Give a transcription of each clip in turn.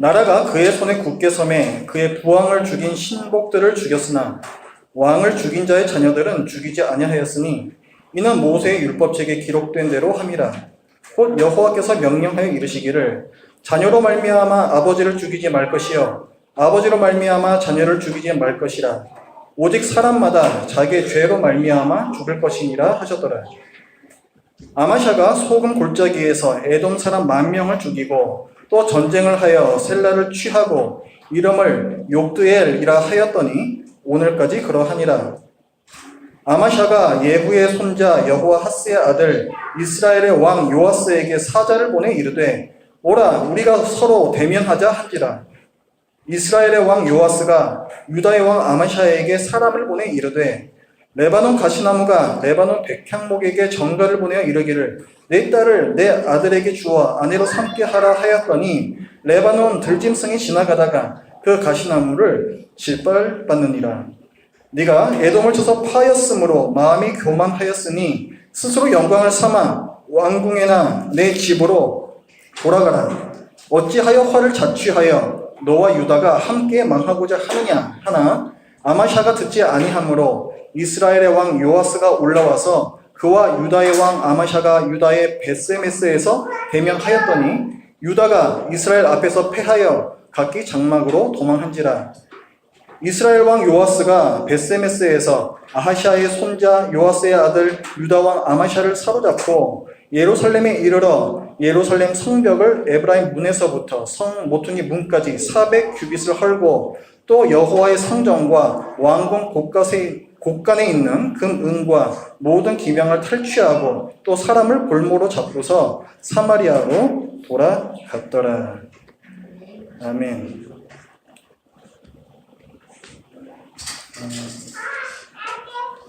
나라가 그의 손에 굳게 섬에 그의 부왕을 죽인 신복들을 죽였으나 왕을 죽인 자의 자녀들은 죽이지 아니하였으니 이는 모세의 율법책에 기록된 대로 함이라. 곧 여호와께서 명령하여 이르시기를 자녀로 말미암아 아버지를 죽이지 말 것이요 아버지로 말미암아 자녀를 죽이지 말 것이라. 오직 사람마다 자기의 죄로 말미암아 죽을 것이니라 하셨더라. 아마샤가 소금 골짜기에서 에돔 사람 10,000명을 죽이고 또 전쟁을 하여 셀라를 취하고 이름을 욕드엘이라 하였더니 오늘까지 그러하니라. 아마샤가 예후의 손자 여호아하스의 아들 이스라엘의 왕 요아스에게 사자를 보내 이르되 오라 우리가 서로 대면하자 한지라. 이스라엘의 왕 요아스가 유다의 왕 아마샤에게 사람을 보내 이르되 레바논 가시나무가 레바논 백향목에게 전가를 보내어 이르기를 내 딸을 내 아들에게 주어 아내로 삼게 하라 하였더니 레바논 들짐승이 지나가다가 그 가시나무를 질발받느니라. 네가 에돔을 쳐서 파였으므로 마음이 교만하였으니 스스로 영광을 삼아 왕궁에나 내 집으로 돌아가라. 어찌하여 화를 자취하여 너와 유다가 함께 망하고자 하느냐 하나 아마샤가 듣지 아니하므로 이스라엘의 왕 요아스가 올라와서 그와 유다의 왕 아마샤가 유다의 베스메스에서 대면하였더니 유다가 이스라엘 앞에서 패하여 각기 장막으로 도망한지라. 이스라엘 왕 요아스가 베스메스에서 아하샤의 손자 요아스의 아들 유다 왕 아마샤를 사로잡고 예루살렘에 이르러 예루살렘 성벽을 에브라임 문에서부터 성 모퉁이 문까지 400규빗을 헐고 또 여호와의 성전과 왕궁 곳간에 있는 금, 은과 모든 기명을 탈취하고 또 사람을 볼모로 잡고서 사마리아로 돌아갔더라. 아멘.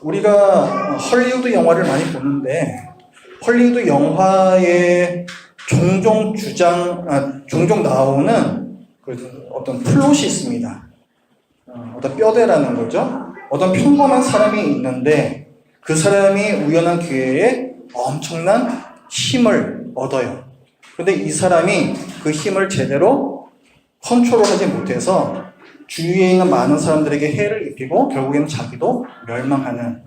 우리가 헐리우드 영화를 많이 보는데 헐리우드 영화에 종종 나오는 그 어떤 플롯이 있습니다. 어떤 뼈대라는 거죠. 어떤 평범한 사람이 있는데 그 사람이 우연한 기회에 엄청난 힘을 얻어요. 그런데 이 사람이 그 힘을 제대로 컨트롤하지 못해서 주위에 있는 많은 사람들에게 해를 입히고 결국에는 자기도 멸망하는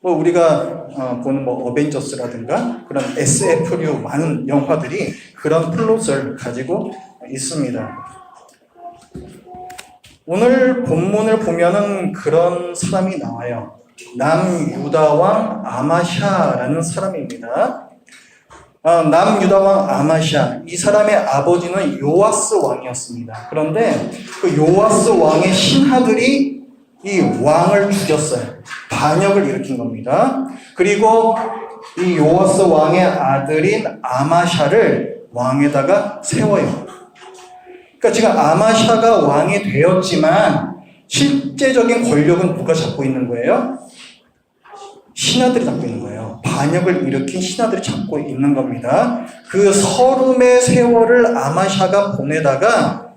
우리가 보는 어벤져스라든가 그런 SF류 많은 영화들이 그런 플롯을 가지고 있습니다. 오늘 본문을 보면은 그런 사람이 나와요. 남유다왕 아마샤라는 사람입니다. 남유다왕 아마샤, 이 사람의 아버지는 요아스 왕이었습니다. 그런데 그 요아스 왕의 신하들이 이 왕을 죽였어요. 반역을 일으킨 겁니다. 그리고 이 요아스 왕의 아들인 아마샤를 왕에다가 세워요. 그러니까 지금 아마샤가 왕이 되었지만 실제적인 권력은 누가 잡고 있는 거예요? 신하들이 잡고 있는 거예요. 반역을 일으킨 신하들이 잡고 있는 겁니다. 그 서름의 세월을 아마샤가 보내다가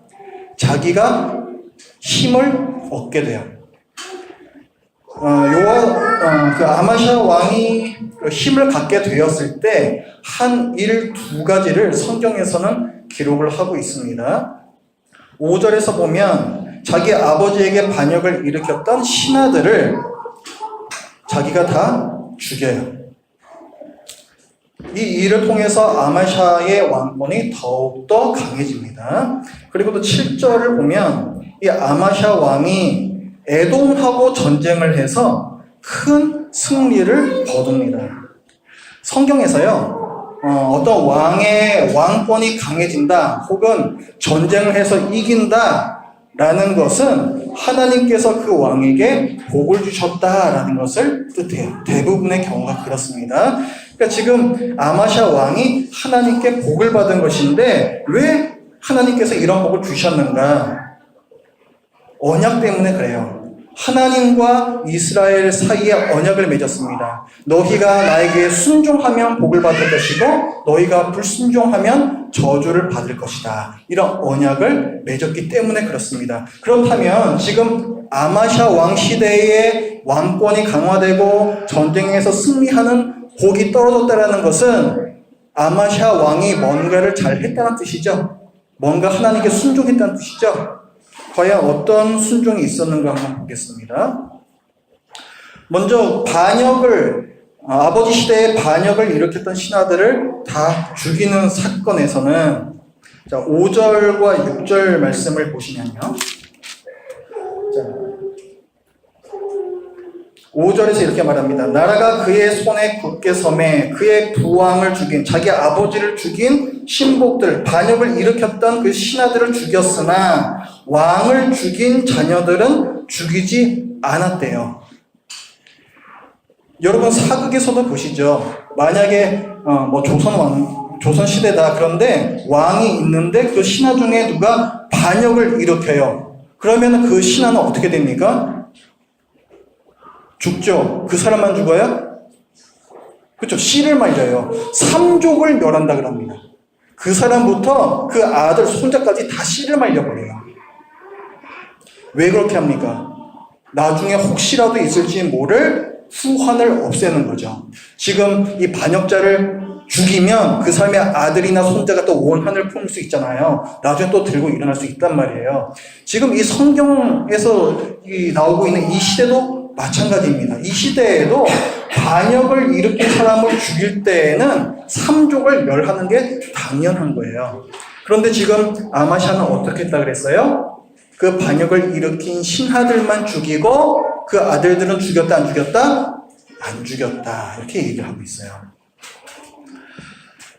자기가 힘을 얻게 돼요. 그 아마샤 왕이 힘을 갖게 되었을 때 한 일 두 가지를 성경에서는 기록을 하고 있습니다. 5절에서 보면 자기 아버지에게 반역을 일으켰던 신하들을 자기가 다 죽여요. 이 일을 통해서 아마샤의 왕권이 더욱더 강해집니다. 그리고 또 7절을 보면 이 아마샤 왕이 에돔하고 전쟁을 해서 큰 승리를 거둡니다. 성경에서요, 어떤 왕의 왕권이 강해진다 혹은 전쟁을 해서 이긴다 라는 것은 하나님께서 그 왕에게 복을 주셨다라는 것을 뜻해요. 대부분의 경우가 그렇습니다. 그러니까 지금 아마샤 왕이 하나님께 복을 받은 것인데 왜 하나님께서 이런 복을 주셨는가? 언약 때문에 그래요. 하나님과 이스라엘 사이에 언약을 맺었습니다. 너희가 나에게 순종하면 복을 받을 것이고 너희가 불순종하면 저주를 받을 것이다. 이런 언약을 맺었기 때문에 그렇습니다. 그렇다면 지금 아마샤 왕 시대에 왕권이 강화되고 전쟁에서 승리하는 복이 떨어졌다는 것은 아마샤 왕이 뭔가를 잘 했다는 뜻이죠. 뭔가 하나님께 순종했다는 뜻이죠. 과연 어떤 순종이 있었는가 한번 보겠습니다. 먼저 아버지 시대에 반역을 일으켰던 신하들을 다 죽이는 사건에서는 5절과 6절 말씀을 보시면요. 5절에서 이렇게 말합니다. 나라가 그의 손에 굳게 섬에 그의 부왕을 죽인, 자기 아버지를 죽인 신복들, 반역을 일으켰던 그 신하들을 죽였으나 왕을 죽인 자녀들은 죽이지 않았대요. 여러분 사극에서도 보시죠. 만약에 조선 시대다. 그런데 왕이 있는데 그 신하 중에 누가 반역을 일으켜요. 그러면 그 신하는 어떻게 됩니까? 죽죠. 그 사람만 죽어요? 그렇죠. 씨를 말려요. 삼족을 멸한다 그럽니다. 그 사람부터 그 아들, 손자까지 다 씨를 말려버려요. 왜 그렇게 합니까? 나중에 혹시라도 있을지 모를 후환을 없애는 거죠. 지금 이 반역자를 죽이면 그 사람의 아들이나 손자가 또 원한을 품을 수 있잖아요. 나중에 또 들고 일어날 수 있단 말이에요. 지금 이 성경에서 나오고 있는 이 시대도 마찬가지입니다. 이 시대에도 반역을 일으킨 사람을 죽일 때에는 삼족을 멸하는 게 당연한 거예요. 그런데 지금 아마샤는 어떻게 했다 그랬어요? 그 반역을 일으킨 신하들만 죽이고 그 아들들은 죽였다 안 죽였다? 안 죽였다. 이렇게 얘기를 하고 있어요.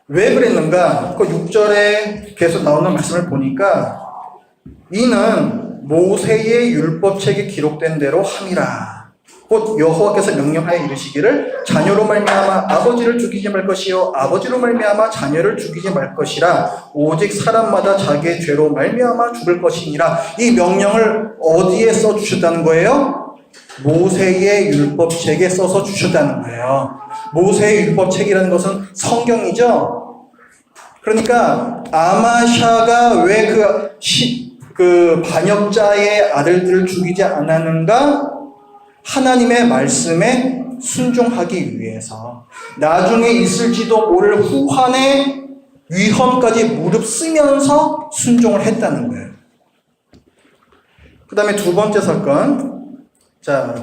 왜 그랬는가? 그 6절에 계속 나오는 말씀을 보니까 이는 모세의 율법책에 기록된 대로 함이라. 곧 여호와께서 명령하여 이르시기를 자녀로 말미암아 아버지를 죽이지 말 것이요 아버지로 말미암아 자녀를 죽이지 말 것이라 오직 사람마다 자기의 죄로 말미암아 죽을 것이니라. 이 명령을 어디에 써주셨다는 거예요? 모세의 율법책에 써서 주셨다는 거예요. 모세의 율법책이라는 것은 성경이죠. 그러니까 아마샤가 왜 그 반역자의 아들들을 죽이지 않았는가? 하나님의 말씀에 순종하기 위해서 나중에 있을지도 모를 후환의 위험까지 무릅쓰면서 순종을 했다는 거예요. 그 다음에 두 번째 사건,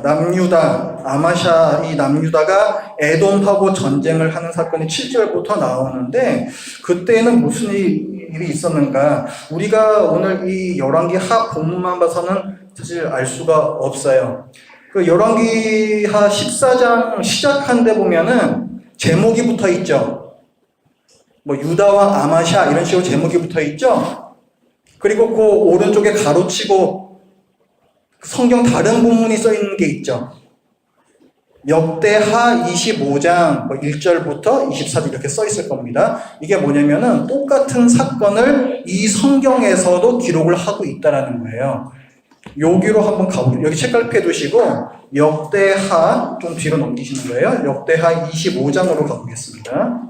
남유다, 아마샤 이 남유다가 에돔하고 전쟁을 하는 사건이 7절부터 나오는데 그때는 무슨 일이 있었는가? 우리가 오늘 이 열왕기 하 본문만 봐서는 사실 알 수가 없어요. 그 열왕기하 14장 시작한 데 보면은 제목이 붙어 있죠. 유다와 아마샤 이런 식으로 제목이 붙어 있죠. 그리고 그 오른쪽에 가로치고 성경 다른 본문이 써 있는 게 있죠. 역대하 25장 1절부터 24절 이렇게 써 있을 겁니다. 이게 뭐냐면은 똑같은 사건을 이 성경에서도 기록을 하고 있다라는 거예요. 여기로 한번 가보세요. 여기 책갈피 해두시고 역대하 좀 뒤로 넘기시는 거예요. 역대하 25장으로 가보겠습니다.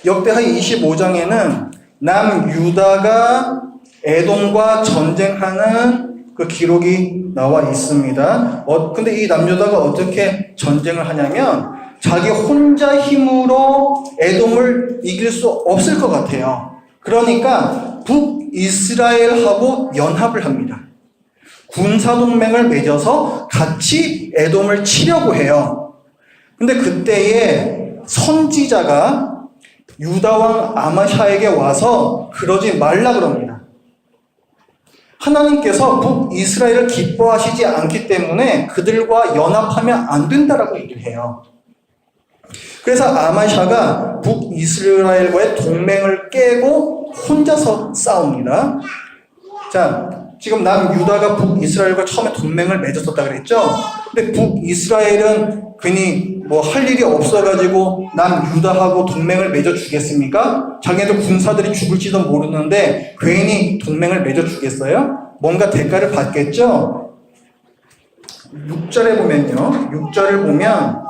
역대하 25장에는 남유다가 에돔과 전쟁하는 그 기록이 나와 있습니다. 근데 이 남유다가 어떻게 전쟁을 하냐면 자기 혼자 힘으로 에돔을 이길 수 없을 것 같아요. 그러니까 북이스라엘하고 연합을 합니다. 군사동맹을 맺어서 같이 에돔을 치려고 해요. 근데 그때에 선지자가 유다왕 아마샤에게 와서 그러지 말라 그럽니다. 하나님께서 북이스라엘을 기뻐하시지 않기 때문에 그들과 연합하면 안 된다라고 얘기를 해요. 그래서 아마샤가 북이스라엘과의 동맹을 깨고 혼자서 싸웁니다. 지금 남유다가 북이스라엘과 처음에 동맹을 맺었었다 그랬죠? 근데 북이스라엘은 괜히 할 일이 없어가지고 남유다하고 동맹을 맺어주겠습니까? 자기네들 군사들이 죽을지도 모르는데 괜히 동맹을 맺어주겠어요? 뭔가 대가를 받겠죠? 6절에 보면요. 6절을 보면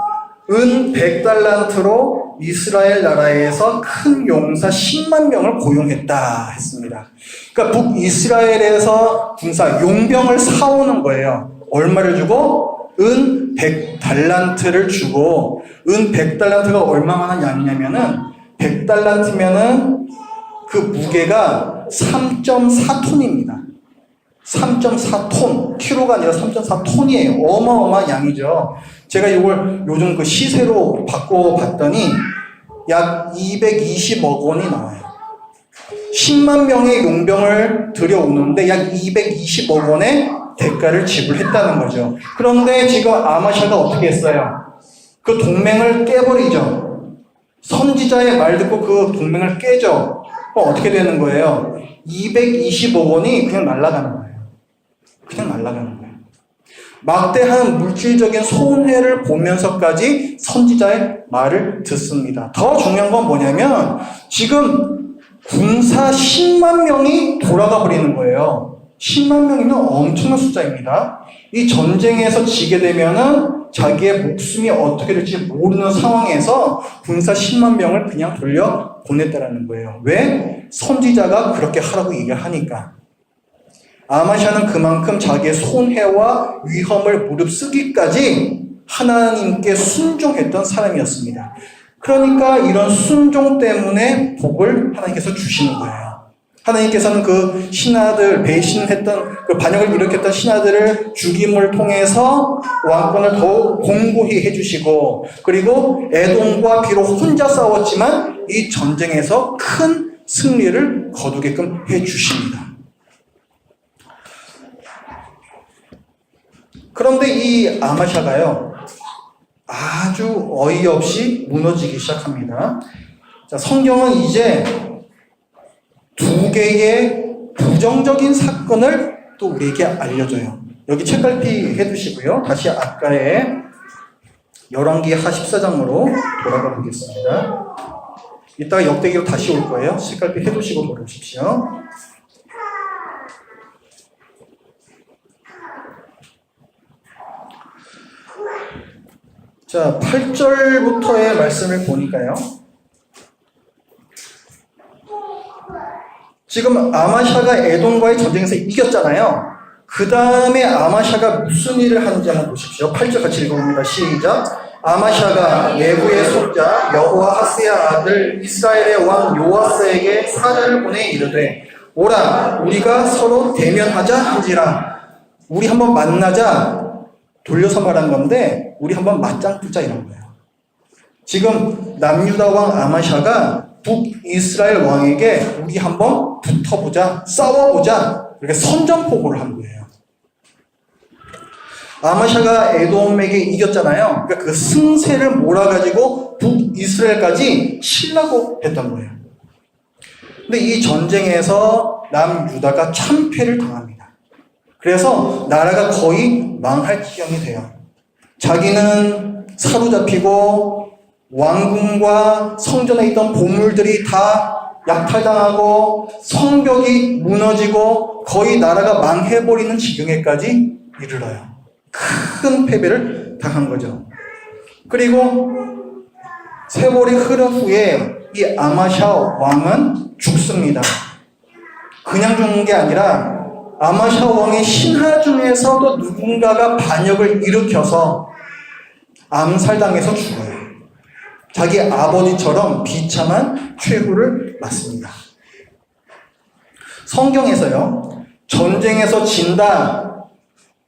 은 100달란트로 이스라엘 나라에서 큰 용사 10만 명을 고용했다 했습니다. 그러니까 북이스라엘에서 군사 용병을 사오는 거예요. 얼마를 주고? 은 은 100달란트를 주고, 은 100달란트가 얼마만한 양이냐면은 100달란트면은 그 무게가 3.4톤입니다. 3.4톤, 키로가 아니라 3.4톤이에요. 어마어마한 양이죠. 제가 이걸 요즘 그 시세로 바꿔봤더니 약 220억 원이 나와요. 10만 명의 용병을 들여오는데 약 220억 원의 대가를 지불했다는 거죠. 그런데 지금 아마샤가 어떻게 했어요? 그 동맹을 깨버리죠. 선지자의 말 듣고 그 동맹을 깨죠. 그럼 어떻게 되는 거예요? 220억 원이 그냥 날아가는 거예요. 그냥 날아가는 거예요. 막대한 물질적인 손해를 보면서까지 선지자의 말을 듣습니다. 더 중요한 건 뭐냐면 지금 군사 10만 명이 돌아가 버리는 거예요. 10만 명이면 엄청난 숫자입니다. 이 전쟁에서 지게 되면은 자기의 목숨이 어떻게 될지 모르는 상황에서 군사 10만 명을 그냥 돌려 보냈다라는 거예요. 왜? 선지자가 그렇게 하라고 얘기를 하니까. 아마샤는 그만큼 자기의 손해와 위험을 무릅쓰기까지 하나님께 순종했던 사람이었습니다. 그러니까 이런 순종 때문에 복을 하나님께서 주시는 거예요. 하나님께서는 그 신하들, 배신했던, 그 반역을 일으켰던 신하들을 죽임을 통해서 왕권을 더욱 공고히 해주시고, 그리고 에돔과 비록 혼자 싸웠지만 이 전쟁에서 큰 승리를 거두게끔 해주십니다. 그런데 이 아마샤가요, 아주 어이없이 무너지기 시작합니다. 자, 성경은 이제 두 개의 부정적인 사건을 또 우리에게 알려줘요. 여기 책갈피 해두시고요. 다시 아까의 열왕기하 14장으로 돌아가 보겠습니다. 이따가 역대기로 다시 올 거예요. 책갈피 해두시고 돌아오십시오. 자, 8절부터의 말씀을 보니까요. 지금 아마샤가 에돔과의 전쟁에서 이겼잖아요. 그 다음에 아마샤가 무슨 일을 하는지 한번 보십시오. 8절 같이 읽어봅니다. 시작. 아마샤가 예후의 손자 여호아하스의 아들 이스라엘의 왕 요아스에게 사자를 보내 이르되 오라 우리가 서로 대면하자 한지라. 우리 한번 만나자. 돌려서 말한 건데 우리 한번 맞짱 뜨자 이런 거예요. 지금 남유다 왕 아마샤가 북이스라엘 왕에게 우리 한번 붙어보자, 싸워보자 이렇게 선전포고를 한 거예요. 아마샤가 에돔에게 이겼잖아요. 그러니까 그 승세를 몰아가지고 북이스라엘까지 치려고 했던 거예요. 근데 이 전쟁에서 남유다가 참패를 당합니다. 그래서 나라가 거의 망할 지경이 돼요. 자기는 사로잡히고 왕궁과 성전에 있던 보물들이 다 약탈당하고 성벽이 무너지고 거의 나라가 망해버리는 지경에까지 이르러요. 큰 패배를 당한 거죠. 그리고 세월이 흐른 후에 이 아마샤 왕은 죽습니다. 그냥 죽는 게 아니라 아마샤 왕의 신하 중에서도 누군가가 반역을 일으켜서 암살당해서 죽어요. 자기 아버지처럼 비참한 최후를 맞습니다. 성경에서요, 전쟁에서 진다,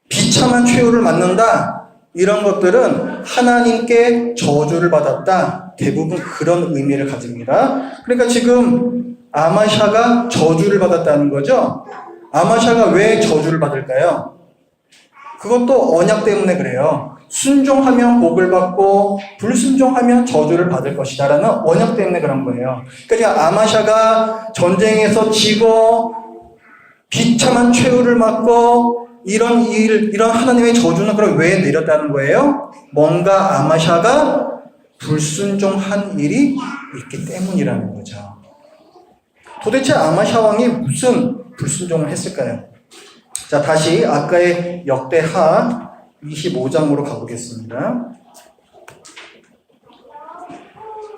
비참한 최후를 맞는다, 이런 것들은 하나님께 저주를 받았다, 대부분 그런 의미를 가집니다. 그러니까 지금 아마샤가 저주를 받았다는 거죠. 아마샤가 왜 저주를 받을까요? 그것도 언약 때문에 그래요. 순종하면 복을 받고 불순종하면 저주를 받을 것이다 라는 언약 때문에 그런 거예요. 그러니까 아마샤가 전쟁에서 지고 비참한 최후를 맞고 이런 하나님의 저주는 그럼 왜 내렸다는 거예요? 뭔가 아마샤가 불순종한 일이 있기 때문이라는 거죠. 도대체 아마샤 왕이 무슨 불순종을 했을까요? 자, 다시 아까의 역대하 25장으로 가보겠습니다.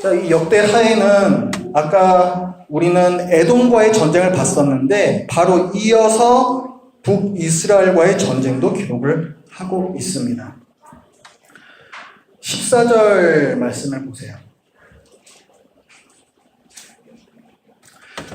자, 이 역대하에는 아까 우리는 에돔과의 전쟁을 봤었는데 바로 이어서 북이스라엘과의 전쟁도 기록을 하고 있습니다. 14절 말씀을 보세요.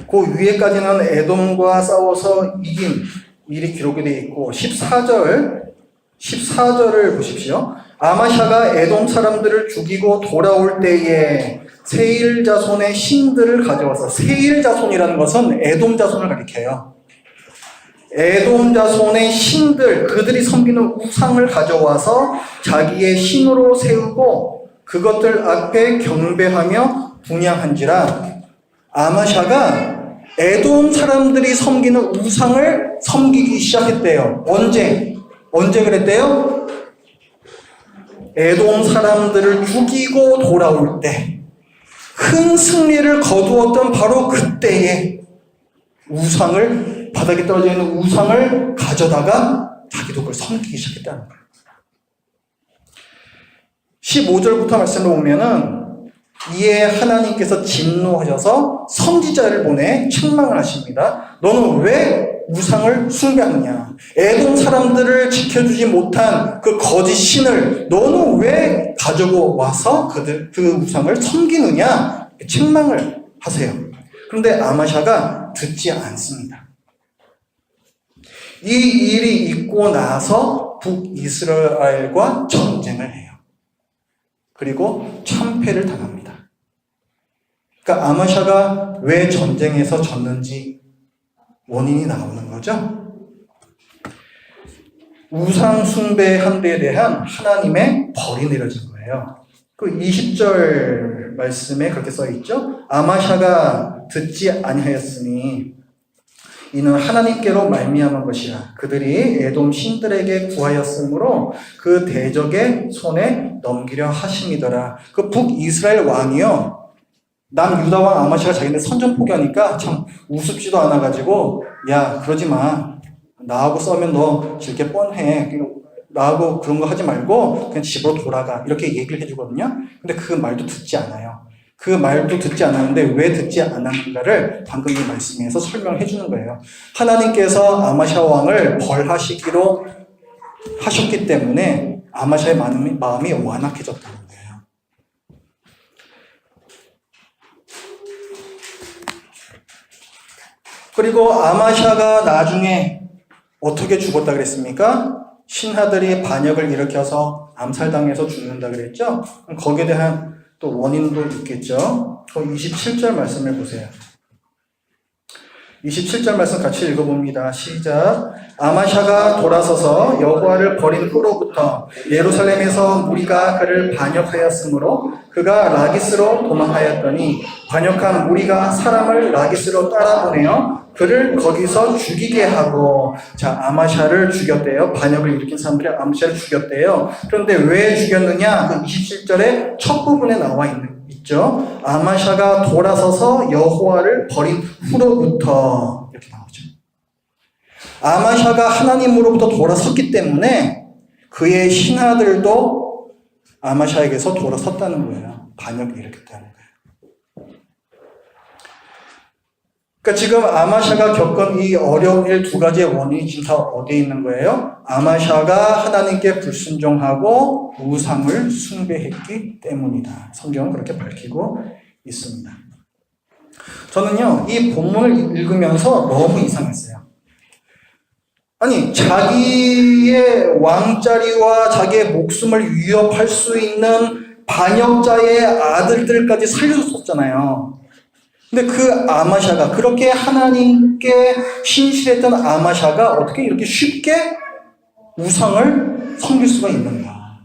그 위에까지는 에돔과 싸워서 이긴 일이 기록이 되어 있고 14절을 보십시오. 아마샤가 에돔 사람들을 죽이고 돌아올 때에 세일 자손의 신들을 가져와서, 세일 자손이라는 것은 에돔 자손을 가리켜요. 에돔 자손의 신들, 그들이 섬기는 우상을 가져와서 자기의 신으로 세우고 그것들 앞에 경배하며 분향한지라. 아마샤가 에돔 사람들이 섬기는 우상을 섬기기 시작했대요. 언제 그랬대요? 에돔 사람들을 죽이고 돌아올 때, 큰 승리를 거두었던 바로 그때에 우상을, 바닥에 떨어져 있는 우상을 가져다가 자기도 그걸 섬기기 시작했다는 거예요. 15절부터 말씀을 보면은 이에 하나님께서 진노하셔서 선지자를 보내 책망을 하십니다. 너는 왜 우상을 숭배하느냐? 에돔 사람들을 지켜주지 못한 그 거짓 신을 너는 왜 가지고 와서 그 우상을 섬기느냐? 책망을 하세요. 그런데 아마샤가 듣지 않습니다. 이 일이 있고 나서 북이스라엘과 전쟁을 해요. 그리고 참패를 당합니다. 그러니까 아마샤가 왜 전쟁에서 졌는지 원인이 나오는 거죠. 우상 숭배한 데에 대한 하나님의 벌이 내려진 거예요. 그 20절 말씀에 그렇게 써 있죠. 아마샤가 듣지 아니하였으니 이는 하나님께로 말미암은 것이라. 그들이 에돔 신들에게 구하였으므로 그 대적의 손에 넘기려 하심이더라. 그 북이스라엘 왕이요, 남유다 왕 아마샤가 자기네 선전 포기하니까 참 우습지도 않아가지고, 야 그러지 마, 나하고 싸우면 너 질 게 뻔해, 나하고 그런 거 하지 말고 그냥 집으로 돌아가, 이렇게 얘기를 해주거든요. 근데 그 말도 듣지 않아요. 그 말도 듣지 않았는데 왜 듣지 않았는가를 방금 이 말씀에서 설명해 주는 거예요. 하나님께서 아마샤 왕을 벌하시기로 하셨기 때문에 아마샤의 마음이 완악해졌다는 거예요. 그리고 아마샤가 나중에 어떻게 죽었다 그랬습니까? 신하들이 반역을 일으켜서 암살당해서 죽는다 그랬죠? 거기에 대한 또 원인도 있겠죠. 27절 말씀을 보세요. 27절 말씀 같이 읽어봅니다. 시작. 아마샤가 돌아서서 여호와를 버린 후로부터 예루살렘에서 무리가 그를 반역하였으므로 그가 라기스로 도망하였더니 반역한 무리가 사람을 라기스로 따라보내어 그를 거기서 죽이게 하고, 자, 아마샤를 죽였대요. 반역을 일으킨 사람들이 아마샤를 죽였대요. 그런데 왜 죽였느냐? 그 27절의 첫 부분에 나와 있죠. 아마샤가 돌아서서 여호와를 버린 후로부터, 이렇게 나오죠. 아마샤가 하나님으로부터 돌아섰기 때문에 그의 신하들도 아마샤에게서 돌아섰다는 거예요. 반역을 일으켰다는 거예요. 그러니까 지금 아마샤가 겪은 이 어려운 일 두 가지의 원인이 지금 다 어디에 있는 거예요? 아마샤가 하나님께 불순종하고 우상을 숭배했기 때문이다. 성경은 그렇게 밝히고 있습니다. 저는요, 이 본문을 읽으면서 너무 이상했어요. 아니, 자기의 왕자리와 자기의 목숨을 위협할 수 있는 반역자의 아들들까지 살려줬었잖아요. 근데 그 아마샤가, 그렇게 하나님께 신실했던 아마샤가 어떻게 이렇게 쉽게 우상을 섬길 수가 있는가?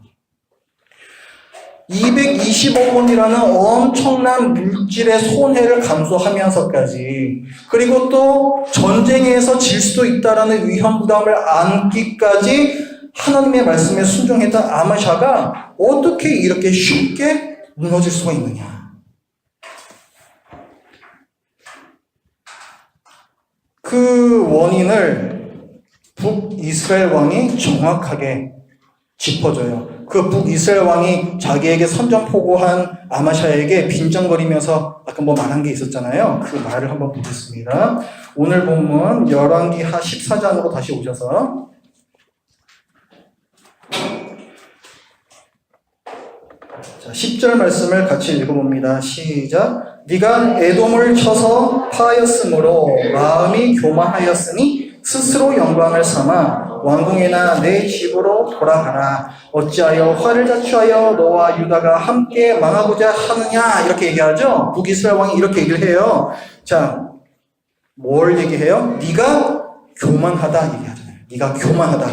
220억 원이라는 엄청난 물질의 손해를 감수하면서까지, 그리고 또 전쟁에서 질 수도 있다라는 위험 부담을 안기까지 하나님의 말씀에 순종했던 아마샤가 어떻게 이렇게 쉽게 무너질 수가 있느냐? 그 원인을 북이스라엘 왕이 정확하게 짚어줘요. 그 북이스라엘 왕이 자기에게 선전포고한 아마샤에게 빈정거리면서 아까 뭐 말한 게 있었잖아요. 그 말을 한번 보겠습니다. 오늘 본문 열왕기하 14장으로 다시 오셔서 자, 10절 말씀을 같이 읽어봅니다. 시작. 네가 에돔을 쳐서 파하였으므로 마음이 교만하였으니 스스로 영광을 삼아 왕궁이나 내 집으로 돌아가라. 어찌하여 화를 자초하여 너와 유다가 함께 망하고자 하느냐, 이렇게 얘기하죠. 북이스라엘 왕이 이렇게 얘기를 해요. 자, 뭘 얘기해요? 네가 교만하다 얘기하잖아요. 네가 교만하다.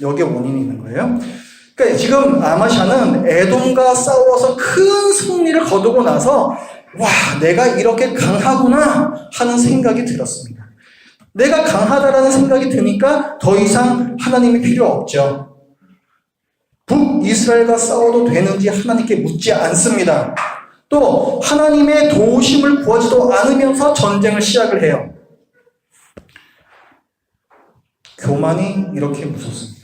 여기에 원인이 있는 거예요. 그러니까 지금 아마샤는 에돔과 싸워서 큰 승리를 거두고 나서 와, 내가 이렇게 강하구나 하는 생각이 들었습니다. 내가 강하다라는 생각이 드니까 더 이상 하나님이 필요 없죠. 북이스라엘과 싸워도 되는지 하나님께 묻지 않습니다. 또 하나님의 도우심을 구하지도 않으면서 전쟁을 시작을 해요. 교만이 이렇게 무섭습니다.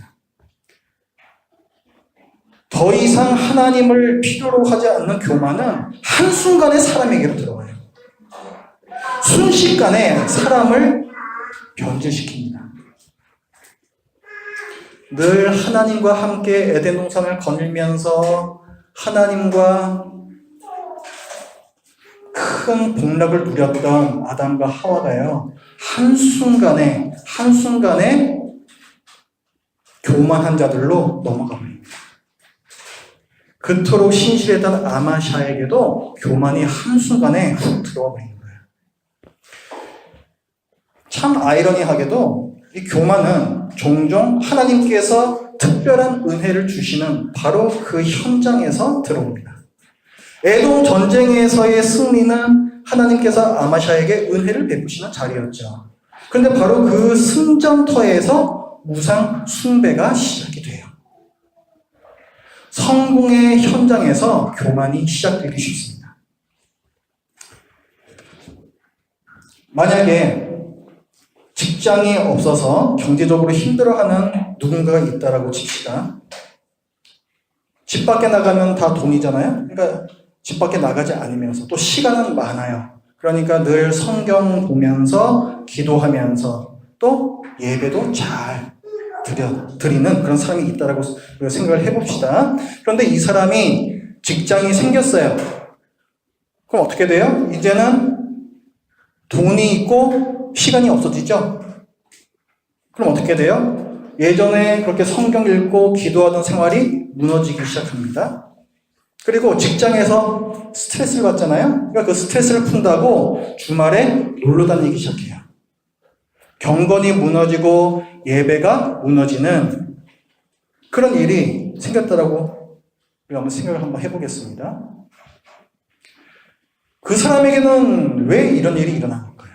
더 이상 하나님을 필요로 하지 않는 교만은 한순간에 사람에게로 들어와요. 순식간에 사람을 변질시킵니다. 늘 하나님과 함께 에덴 동산을 거닐면서 하나님과 큰 복락을 누렸던 아담과 하와가요, 한순간에 교만한 자들로 넘어가 버립니다. 그토록 신실했던 아마샤에게도 교만이 한순간에 훅 들어와 버린 거예요. 참 아이러니하게도 이 교만은 종종 하나님께서 특별한 은혜를 주시는 바로 그 현장에서 들어옵니다. 에돔 전쟁에서의 승리는 하나님께서 아마샤에게 은혜를 베푸시는 자리였죠. 그런데 바로 그 승전터에서 우상 숭배가 시작이 돼요. 성공의 현장에서 교만이 시작되기 쉽습니다. 만약에 직장이 없어서 경제적으로 힘들어하는 누군가가 있다라고 칩시다. 집 밖에 나가면 다 돈이잖아요. 그러니까 집 밖에 나가지 않으면서 또 시간은 많아요. 그러니까 늘 성경 보면서 기도하면서 또 예배도 잘 드리는 그런 사람이 있다라고 생각을 해봅시다. 그런데 이 사람이 직장이 생겼어요. 그럼 어떻게 돼요? 이제는 돈이 있고 시간이 없어지죠? 그럼 어떻게 돼요? 예전에 그렇게 성경 읽고 기도하던 생활이 무너지기 시작합니다. 그리고 직장에서 스트레스를 받잖아요? 그러니까 그 스트레스를 푼다고 주말에 놀러 다니기 시작해요. 경건이 무너지고 예배가 무너지는 그런 일이 생겼다라고 우리가 한번 생각을 한번 해보겠습니다. 그 사람에게는 왜 이런 일이 일어난 걸까요?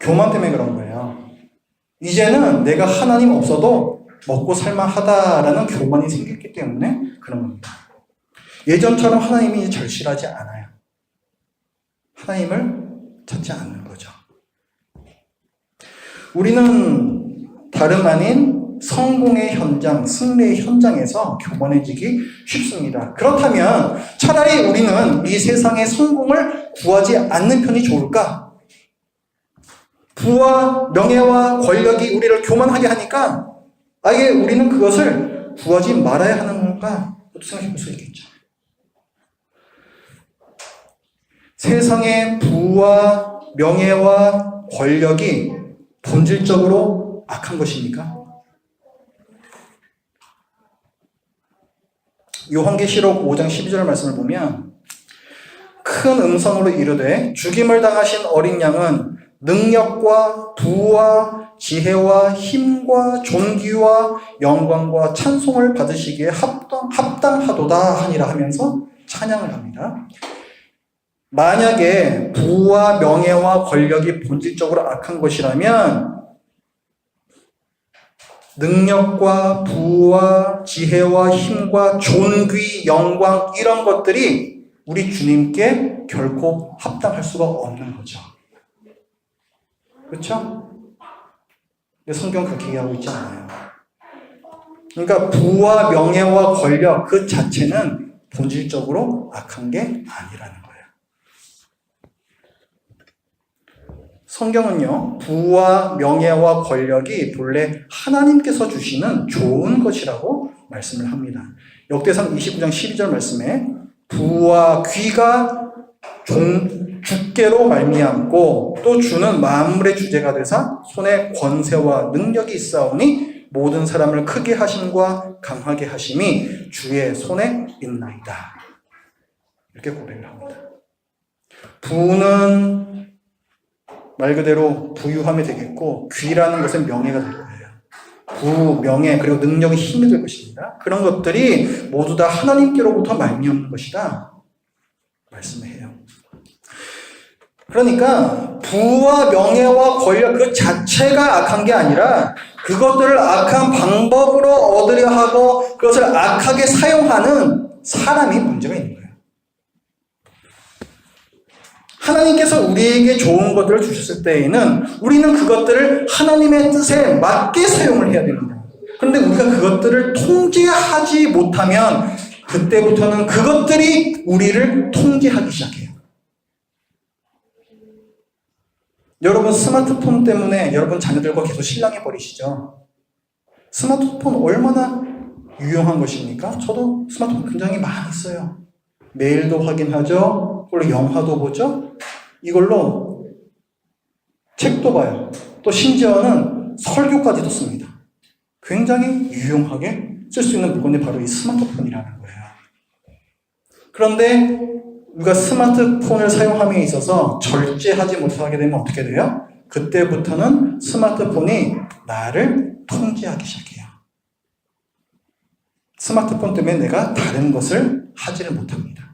교만 때문에 그런 거예요. 이제는 내가 하나님 없어도 먹고 살만하다라는 교만이 생겼기 때문에 그런 겁니다. 예전처럼 하나님이 절실하지 않아요. 하나님을 찾지 않는 거죠. 우리는 다름 아닌 성공의 현장, 승리의 현장에서 교만해지기 쉽습니다. 그렇다면 차라리 우리는 이 세상의 성공을 구하지 않는 편이 좋을까? 부와 명예와 권력이 우리를 교만하게 하니까 아예 우리는 그것을 구하지 말아야 하는 건가? 그것도 생각해 볼 수 있겠죠. 세상의 부와 명예와 권력이 본질적으로 악한 것입니까? 요한계시록 5장 12절 말씀을 보면 큰 음성으로 이르되 죽임을 당하신 어린 양은 능력과 부와 지혜와 힘과 존귀와 영광과 찬송을 받으시기에 합당하도다 하니라 하면서 찬양을 합니다. 만약에 부와 명예와 권력이 본질적으로 악한 것이라면 능력과 부와 지혜와 힘과 존귀, 영광 이런 것들이 우리 주님께 결코 합당할 수가 없는 거죠. 그렇죠? 근데 성경 그렇게 얘기하고 있지 않아요. 그러니까 부와 명예와 권력 그 자체는 본질적으로 악한 게 아니라는 거예요. 성경은요, 부와 명예와 권력이 본래 하나님께서 주시는 좋은 것이라고 말씀을 합니다. 역대상 29장 12절 말씀에 부와 귀가 주께로 말미암고 또 주는 만물의 주제가 되사 손에 권세와 능력이 있사오니 모든 사람을 크게 하심과 강하게 하심이 주의 손에 있나이다. 이렇게 고백을 합니다. 부는 말 그대로 부유함이 되겠고 귀라는 것은 명예가 될 거예요. 부, 명예, 그리고 능력이 힘이 될 것입니다. 그런 것들이 모두 다 하나님께로부터 말미암는 것이다 말씀을 해요. 그러니까 부와 명예와 권력 그 자체가 악한 게 아니라 그것들을 악한 방법으로 얻으려 하고 그것을 악하게 사용하는 사람이 문제가 있는 거예요. 하나님께서 우리에게 좋은 것들을 주셨을 때에는 우리는 그것들을 하나님의 뜻에 맞게 사용을 해야 됩니다. 그런데 우리가 그것들을 통제하지 못하면 그때부터는 그것들이 우리를 통제하기 시작해요. 여러분 스마트폰 때문에 여러분 자녀들과 계속 실랑해 버리시죠? 스마트폰 얼마나 유용한 것입니까? 저도 스마트폰 굉장히 많이 써요. 메일도 확인하죠. 그걸로 영화도 보죠. 이걸로 책도 봐요. 또 심지어는 설교까지도 씁니다. 굉장히 유용하게 쓸 수 있는 물건이 바로 이 스마트폰이라는 거예요. 그런데 우리가 스마트폰을 사용함에 있어서 절제하지 못하게 되면 어떻게 돼요? 그때부터는 스마트폰이 나를 통제하기 시작해요. 스마트폰 때문에 내가 다른 것을 하지를 못합니다.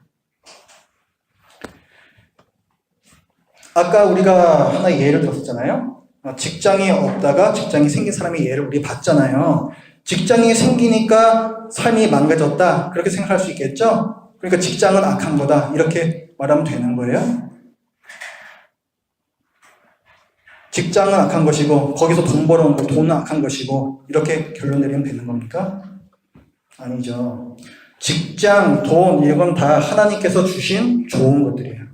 아까 우리가 하나의 예를 들었잖아요. 직장이 없다가 직장이 생긴 사람의 예를 우리 봤잖아요. 직장이 생기니까 삶이 망가졌다. 그렇게 생각할 수 있겠죠? 그러니까 직장은 악한 거다. 이렇게 말하면 되는 거예요. 직장은 악한 것이고 거기서 돈 벌어온 거 돈은 악한 것이고 이렇게 결론 내리면 되는 겁니까? 아니죠. 직장, 돈 이건 다 하나님께서 주신 좋은 것들이에요.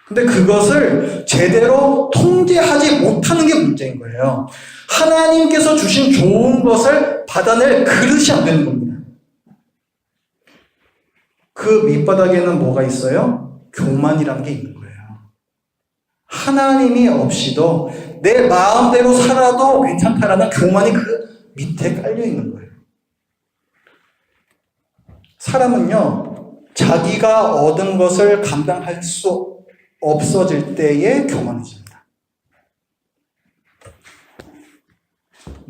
근데 그것을 제대로 통제하지 못하는 게 문제인 거예요. 하나님께서 주신 좋은 것을 받아낼 그릇이 안 되는 겁니다. 그 밑바닥에는 뭐가 있어요? 교만이라는 게 있는 거예요. 하나님이 없이도 내 마음대로 살아도 괜찮다라는 교만이 그 밑에 깔려 있는 거예요. 사람은요, 자기가 얻은 것을 감당할 수 없어질 때에 교만해집니다.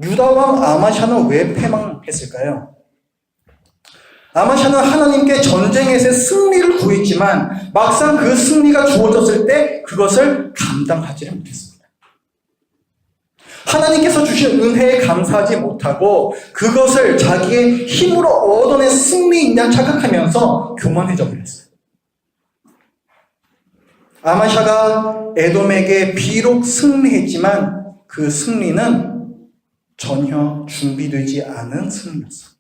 유다왕 아마샤는 왜 패망했을까요? 아마샤는 하나님께 전쟁에서 승리를 구했지만 막상 그 승리가 주어졌을 때 그것을 감당하지 못했습니다. 하나님께서 주신 은혜에 감사하지 못하고 그것을 자기의 힘으로 얻어낸 승리인 양 착각하면서 교만해져 버렸어요. 아마샤가 에돔에게 비록 승리했지만 그 승리는 전혀 준비되지 않은 승리였어요.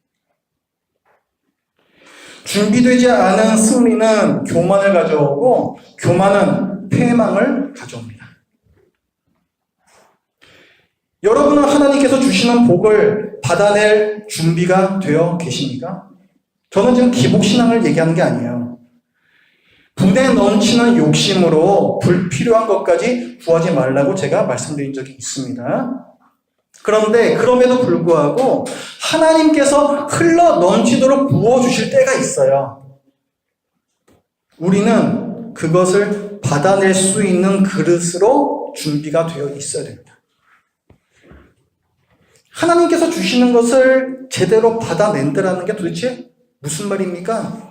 준비되지 않은 승리는 교만을 가져오고 교만은 패망을 가져옵니다. 여러분은 하나님께서 주시는 복을 받아낼 준비가 되어 계십니까? 저는 지금 기복신앙을 얘기하는 게 아니에요. 분에 넘치는 욕심으로 불필요한 것까지 구하지 말라고 제가 말씀드린 적이 있습니다. 그런데 그럼에도 불구하고 하나님께서 흘러 넘치도록 부어주실 때가 있어요. 우리는 그것을 받아낼 수 있는 그릇으로 준비가 되어 있어야 됩니다. 하나님께서 주시는 것을 제대로 받아낸다는 게 도대체 무슨 말입니까?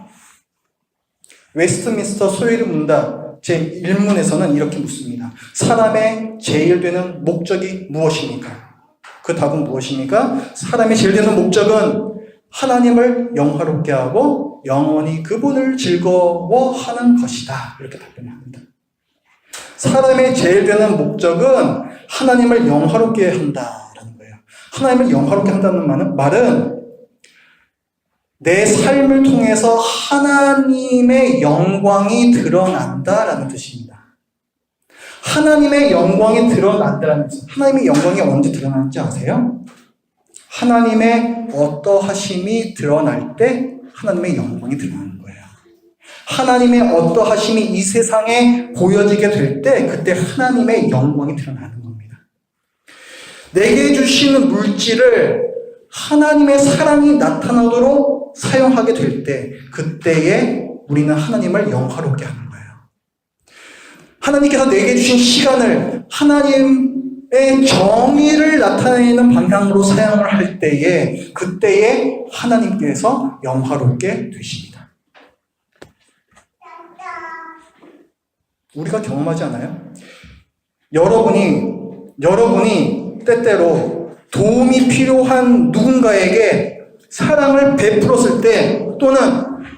웨스트민스터 소요리 문답 제1문에서는 이렇게 묻습니다. 사람의 제일 되는 목적이 무엇입니까? 그 답은 무엇입니까? 사람의 제일 되는 목적은 하나님을 영화롭게 하고 영원히 그분을 즐거워하는 것이다. 이렇게 답변합니다. 사람의 제일 되는 목적은 하나님을 영화롭게 한다라는 거예요. 하나님을 영화롭게 한다는 말은 내 삶을 통해서 하나님의 영광이 드러난다라는 뜻입니다. 하나님의 영광이 드러난다는 뜻. 하나님의 영광이 언제 드러나는지 아세요? 하나님의 어떠하심이 드러날 때 하나님의 영광이 드러나는 거예요. 하나님의 어떠하심이 이 세상에 보여지게 될 때 그때 하나님의 영광이 드러나는 겁니다. 내게 주시는 물질을 하나님의 사랑이 나타나도록 사용하게 될 때 그때에 우리는 하나님을 영화롭게 하는 거예요. 하나님께서 내게 주신 시간을 하나님의 정의를 나타내는 방향으로 사용을 할 때에 그때에 하나님께서 영화롭게 되십니다. 우리가 경험하지 않아요? 여러분이 때때로 도움이 필요한 누군가에게 사랑을 베풀었을 때 또는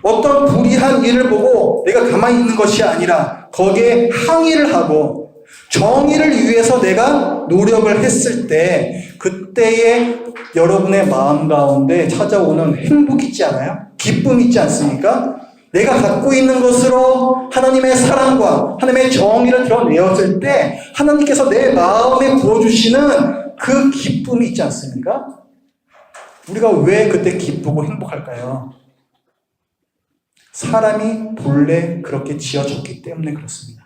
어떤 불의한 일을 보고 내가 가만히 있는 것이 아니라 거기에 항의를 하고 정의를 위해서 내가 노력을 했을 때 그때에 여러분의 마음 가운데 찾아오는 행복이 있지 않아요? 기쁨이 있지 않습니까? 내가 갖고 있는 것으로 하나님의 사랑과 하나님의 정의를 드러내었을 때 하나님께서 내 마음에 부어주시는 그 기쁨이 있지 않습니까? 우리가 왜 그때 기쁘고 행복할까요? 사람이 본래 그렇게 지어졌기 때문에 그렇습니다.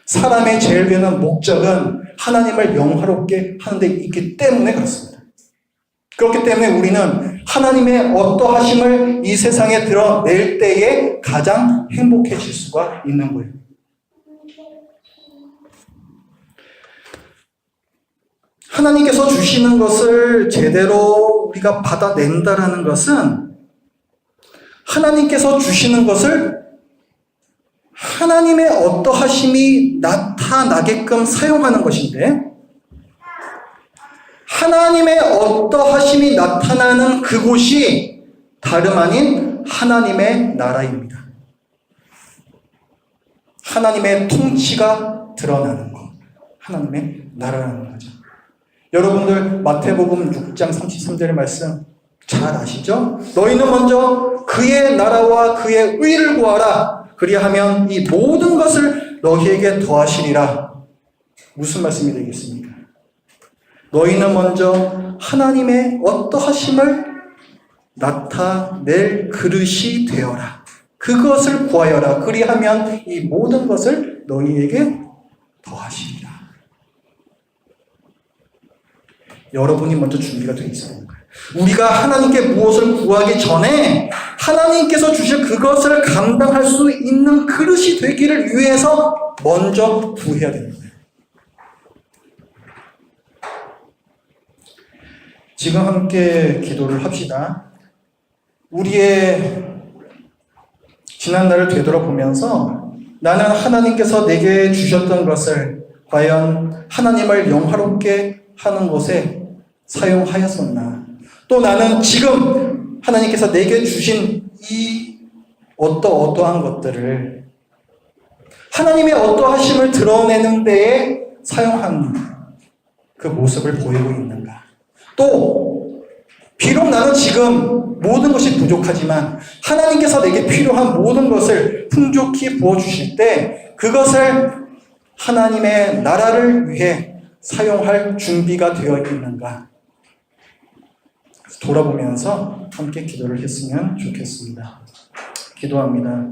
사람의 제일 되는 목적은 하나님을 영화롭게 하는 데 있기 때문에 그렇습니다. 그렇기 때문에 우리는 하나님의 어떠하심을 이 세상에 드러낼 때에 가장 행복해질 수가 있는 거예요. 하나님께서 주시는 것을 제대로 우리가 받아낸다라는 것은 하나님께서 주시는 것을 하나님의 어떠하심이 나타나게끔 사용하는 것인데 하나님의 어떠하심이 나타나는 그곳이 다름 아닌 하나님의 나라입니다. 하나님의 통치가 드러나는 것. 하나님의 나라라는 거죠. 여러분들 마태복음 6장 33절 말씀 잘 아시죠? 너희는 먼저 그의 나라와 그의 의를 구하라. 그리하면 이 모든 것을 너희에게 더하시리라. 무슨 말씀이 되겠습니까? 너희는 먼저 하나님의 어떠하심을 나타낼 그릇이 되어라. 그것을 구하여라. 그리하면 이 모든 것을 너희에게 더하시리라. 여러분이 먼저 준비가 되어 있어야 하는 거예요. 우리가 하나님께 무엇을 구하기 전에 하나님께서 주실 그것을 감당할 수 있는 그릇이 되기를 위해서 먼저 구해야 되는 거예요. 지금 함께 기도를 합시다. 우리의 지난날을 되돌아보면서 나는 하나님께서 내게 주셨던 것을 과연 하나님을 영화롭게 하는 것에 사용하였었나? 또 나는 지금 하나님께서 내게 주신 이 어떠한 것들을 하나님의 어떠하심을 드러내는 데에 사용한 그 모습을 보이고 있는가? 또 비록 나는 지금 모든 것이 부족하지만 하나님께서 내게 필요한 모든 것을 풍족히 부어주실 때 그것을 하나님의 나라를 위해 사용할 준비가 되어 있는가? 돌아보면서 함께 기도를 했으면 좋겠습니다. 기도합니다.